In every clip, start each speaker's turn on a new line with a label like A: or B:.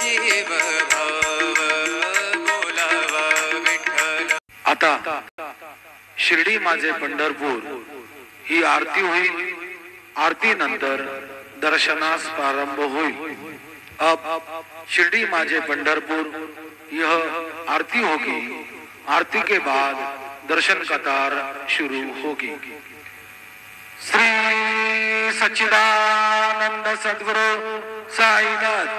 A: जीव भाव बोलावा विठ्ठल। आता शिर्डी माझे पंढरपूर ही आरती होईल। आरती नंतर दर्शनास प्रारंभ होईल। अब शिर्डी माझे पंढरपुर यह आरती होगी। आरती के बाद दर्शन कतार शुरू होगी। श्री सच्चिदानंद सद्गुरु साईनाथ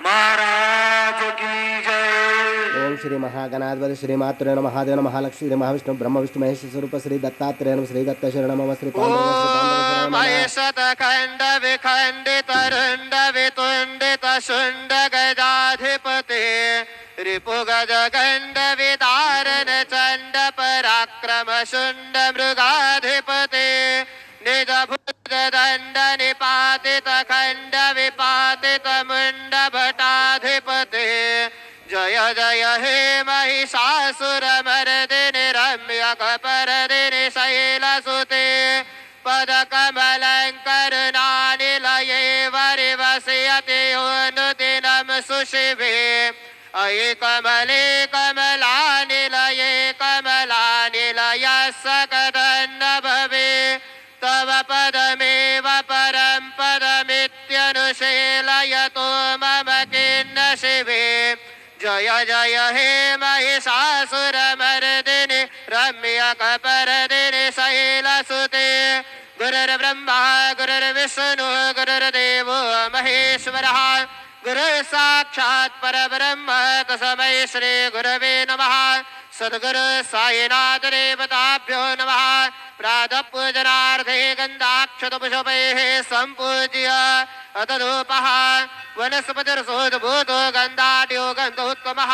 A: महाराज की जय।
B: ओम श्री महागणाधिपति श्री मातृ नमः महादेव नमः महालक्ष्मी श्री महाविष्णु ब्रह्म विष्णु महेश स्वरूप श्री दत्तात्रेय नमः श्री दत्त शरण नमः श्री पांडव
C: शतखंड विखंडित रुंड वितुंडित शुंड गजाधिपते रिपु गज गंड विदारण चंड पराक्रम शुंड मृगाधिपते निज भुज दंड निपातित खंड विपातित मुंड भटाधिपते जय जय हे महिषासुर मर्दिनि रम्यक परदिनि शैलसुते पद कमलंकरुणानिलये वरिवसयति योनुदिनं सुशिवे अयि कमले कमलानिलये कमलानिलयस्य कदन्न भवे तव पदमेव परं पदमित्यनुशीलयतो मम किन्न शिवे जय जय हे महिषासुरमर्दिनि रम्यक परदिनि शैलसुते गुरुर्ब्रह्मा गुरुर्विष्णुः गुरुर्देवो महेश्वरः गुरुः साक्षात् परब्रह्म तस्मै श्री गुरवे नमः। सद्गुरु साईनाथ देवताभ्यो नमः। प्रातः पूजनार्थे गन्धाक्षतपुष्पैः सम्पूज्य अतधूपः वनस्पतिर्सोद्भूतो गन्धाढ्यो गन्धोत्तमः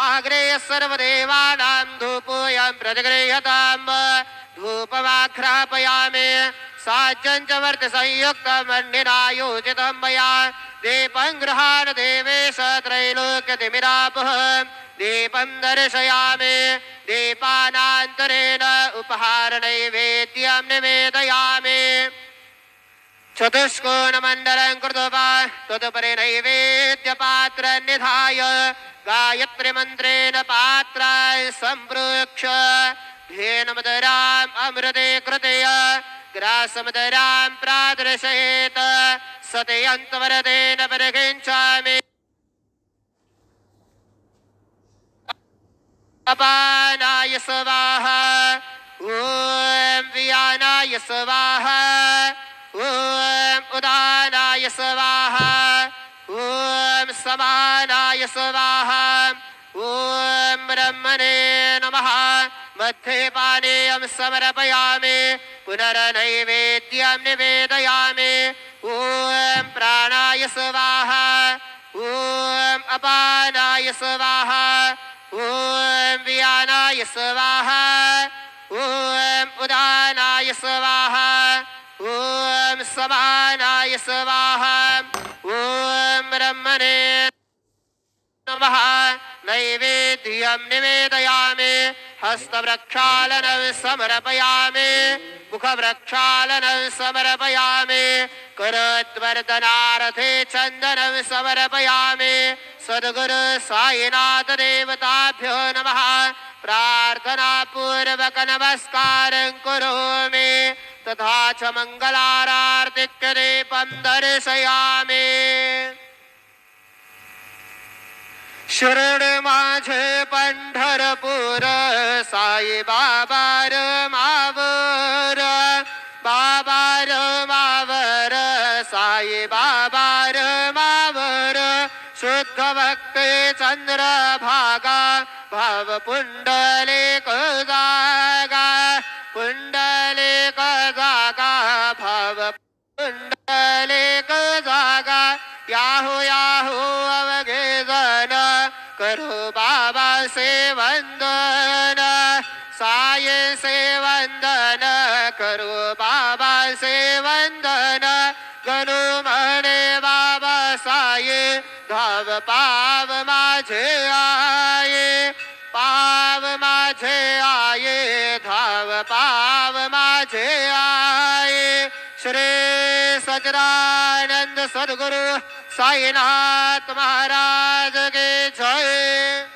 C: आग्रेय सर्वदेवानां धूपोऽयं प्रतिगृह्यताम् धूपमाघ्रापयामि साज्यं च वर्तसंयुक्तमन्निना योजितं मया दीपं गृहाण देवेश त्रैलोक्यतिमिरापः दीपं दर्शयामि दीपानान्तरेण उपहारनैवेद्यं निवेदयामि चतुष्कोणमण्डलं कृत्वा तदुपरि नैवेद्यपात्रं निधाय गायत्रीमन्त्रेण पात्रान् सम्प्रोक्ष्य धेनुमदराम् अमृते कृतय ग्रासमदरां प्रादर्शयेत् सत्यन्तवरदेन परिगच्छामि अपानाय स्वाहा ॐ व्यानाय स्वाहा ॐ उदानाय स्वाहा ॐ समानाय स्वाहा ॐ ब्रह्मणे नमः। मध्ये पानीयं समर्पयामि पुनर्नैवेद्यं निवेदयामि ॐ प्राणाय स्वाहा ॐ अपानाय स्वाहा ॐ व्यानाय स्वाहा ॐ उदानाय स्वाहा ॐ समानाय स्वाहा ॐ ब्रह्मणे नमः। नैवेद्यं निवेदयामि हस्तप्रक्षालनं समर्पयामि मुखप्रक्षालनं समर्पयामि करद्वर्धनार्थे चन्दनं समर्पयामि सद्गुरु साईनाथ देवताभ्यो नमः। प्रार्थनापूर्वक नमस्कारं करोमि तथा च मङ्गलारार्तिकदीपं दर्शयामि। शिर्डी माझे पंढरपूर साई बाबा र मावर बाबा र मावर साई बाबा र मावर शुद्ध भक्ती चंद्र भागा भाव पुंडलिक जागा पुंडलिक जागा भाव पुंडलिक जागा याहू याहू अवघे जन करो बाबा से वंदन साई से वंदन करो बाबा से वंदन गणु म्हणे बाबा साई धाव पाव माझे आये पाव माझे आये धाव पाव माझे आये श्री सच्चिदानंद सद्गुरु साईनाथ महाराज की जय।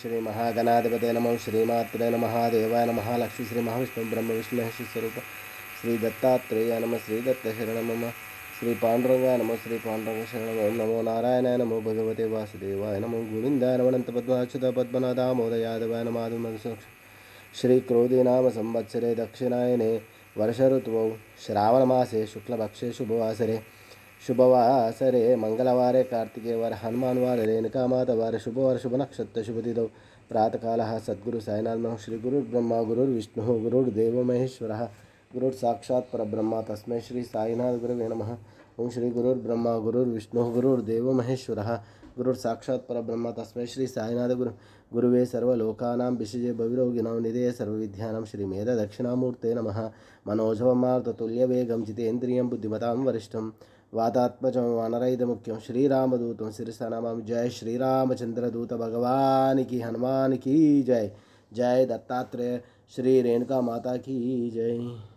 B: श्री महागणाधिपते नमः श्रीमात्रे नमः देवाय नमः लक्ष्मी श्री महाविष्णु ब्रह्म विष्णु महेश स्वरूप श्री दत्तात्रेय नमः श्री दत्त शरण मम श्री पांडुरंगाय नमः श्री पांडुरंग शरण ओम नमो नारायणाय नमो भगवते वासुदेवाय नमो गोविंदाय नमो अनंत पद्माच्युत पद्मनाभ दामोदर यादवाय नमः श्री क्रोधी नाम संवत्सरे दक्षिणायने वर्ष ऋतुवौ श्रावण मासे शुक्लपक्षे शुभवासरे शुभवासरे मंगलवारे कार्तिकेवार हनुमानवार रेणुकामातवार शुभवार शुभ नक्षत्र शुभतिथौ प्रातःकालः सद्गुरु साईनाथ नमः श्री गुरुर्ब्रह्मा गुरुर्विष्णुः गुरुर्देवो महेश्वरः गुरुर्साक्षात् परब्रह्म तस्मै श्री साईनाथ गुरवे नमः। ओम श्री गुरुर्ब्रह्मा गुरुर्विष्णुः गुरुर्देवो महेश्वरः गुरुर्साक्षात् परब्रह्म तस्मै श्री साईनाथ गुरुवे सर्वलोकानां विषये भविरोगिणां निधये सर्वविद्यानां श्री मेध दक्षिणामूर्ते नमः। मनोजवमार्ततुल्यवेगं जितेन्द्रियं बुद्धिमतां वरिष्ठं वातात्मजं वानरहितमुख्यं श्रीरामदूतं शिरसा नमामि। जय श्रीरामचंद्रदूत भगवान की, हनुमान की जय। जय दत्तात्रेय श्री रेणुका माता की जय।